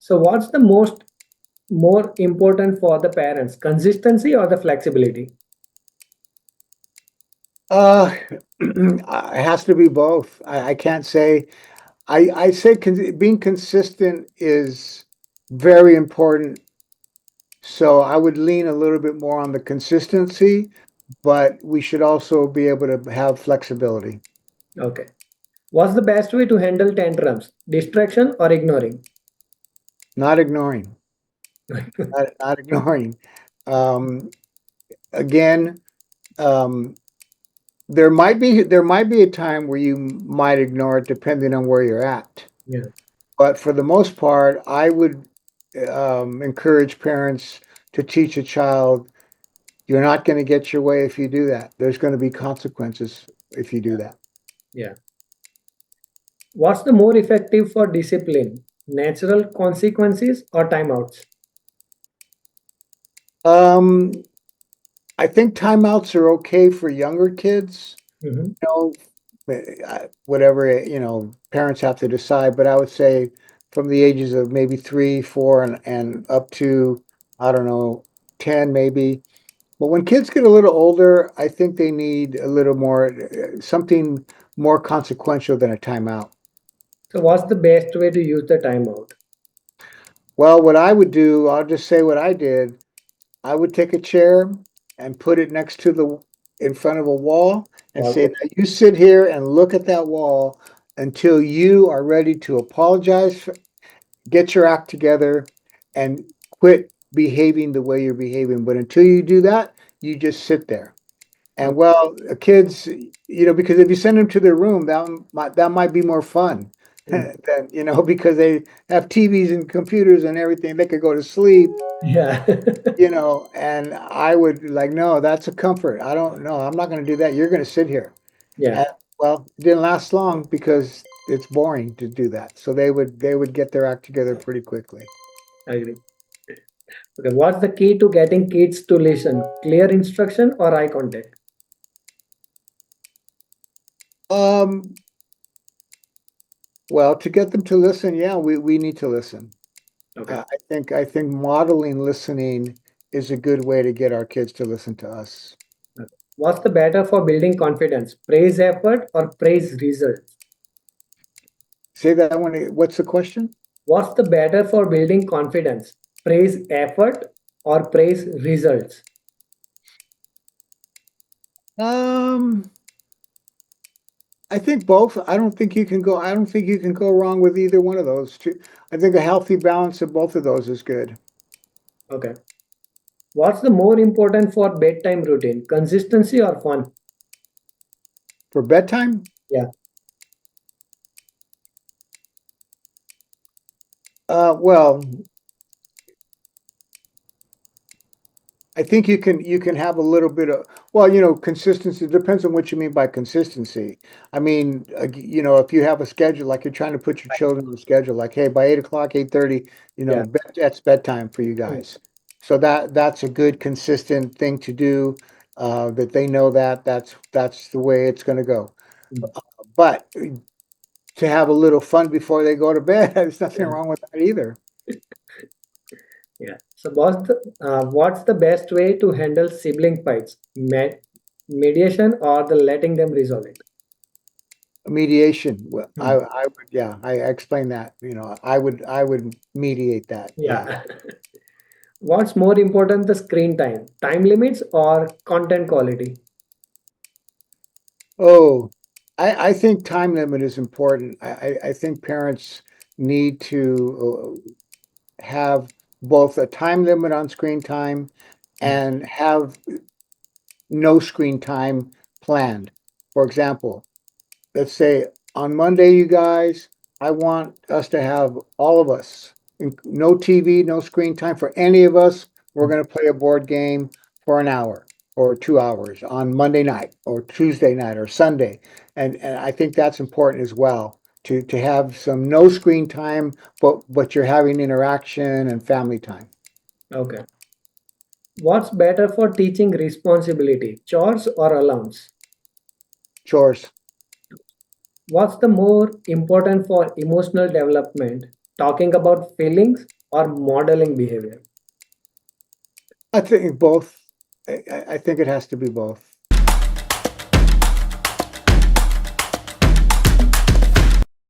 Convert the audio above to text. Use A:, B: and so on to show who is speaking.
A: So what's the more important for the parents, consistency or the flexibility?
B: Uh, it has to be both. I can't say. I say being consistent is very important. So I would lean a little bit more on the consistency, but we should also be able to have flexibility,
A: Okay. What's the best way to handle tantrums? Distraction or ignoring?
B: not ignoring, not ignoring. Um, again, um, there might be a time where you might ignore it depending on where you're at.
A: Yeah.
B: But for the most part, I would encourage parents to teach a child you're not going to get your way if you do that. There's going to be consequences if you do that.
A: Yeah. What's the more effective for discipline? Natural consequences or timeouts?
B: Um, I think timeouts are okay for younger kids.
A: Mhm.
B: You know, whatever, parents have to decide. But I would say from the ages of maybe 3, 4, and up to, I don't know, 10 maybe. But when kids get a little older, I think they need a little more, something more consequential than a timeout.
A: So what's the best way to use the timeout?
B: Well, what I would do, I'll just say what I did. I would take a chair and put it next to in front of a wall and say,
A: Okay.
B: now you sit here and look at that wall until you are ready to apologize, get your act together, and quit behaving the way you're behaving. But until you do that, you just sit there. And
A: Okay.
B: well, kids, because if you send them to their room, that might be more fun
A: Mm.
B: than, because they have TVs and computers and everything. They could go to sleep,
A: Yeah.
B: and I would like, no, that's a comfort. I don't know. I'm not going to do that. You're going to sit here.
A: Yeah.
B: And well, it didn't last long because it's boring to do that. So they would get their act together pretty quickly.
A: I agree. Okay. What's the key to getting kids to listen? Clear instruction or eye contact?
B: Um, well, to get them to listen, yeah, we need to listen.
A: Okay.
B: I think modeling listening is a good way to get our kids to listen to us.
A: Okay. What's the better for building confidence? Praise effort or praise results?
B: Say that one. What's the question?
A: What's the better for building confidence? Praise effort or praise results?
B: Um, I think both. I don't think you can go wrong with either one of those two. I think a healthy balance of both of those is good.
A: Okay. What's the more important for bedtime routine? Consistency or fun?
B: For bedtime,
A: Yeah.
B: well, I think you can have a little bit of, well, consistency. It depends on what you mean by consistency. I mean, if you have a schedule, like you're trying to put your children on a schedule, like, hey, by 8 o'clock, 8:30,
A: Yeah.
B: that's bedtime for you
A: Mm.
B: guys. So that's a good consistent thing to do. That they know that's the way it's going to go.
A: Mm.
B: But to have a little fun before they go to bed, there's nothing
A: Yeah.
B: wrong with that either.
A: Yeah. So what's the best way to handle sibling fights? Mediation or the letting them resolve it?
B: Mediation. Well, I,
A: Hmm.
B: I would, yeah, I explained that. I would mediate that. Yeah.
A: Yeah. What's more important, the screen time? Time limits or content quality?
B: Oh, I think time limit is important. I think parents need to have both a time limit on screen time and have no screen time planned. For example, let's say on Monday, you guys, I want us to have all of us, no TV, no screen time for any of us. We're going to play a board game for an hour or 2 hours on Monday night or Tuesday night or Sunday. And I think that's important as well to have some no screen time, but you're having interaction and family time.
A: Okay. What's better for teaching responsibility? Chores or alarms?
B: Chores.
A: What's the more important for emotional development? talking about feelings or modeling behavior?
B: I think both. I think it has to be both.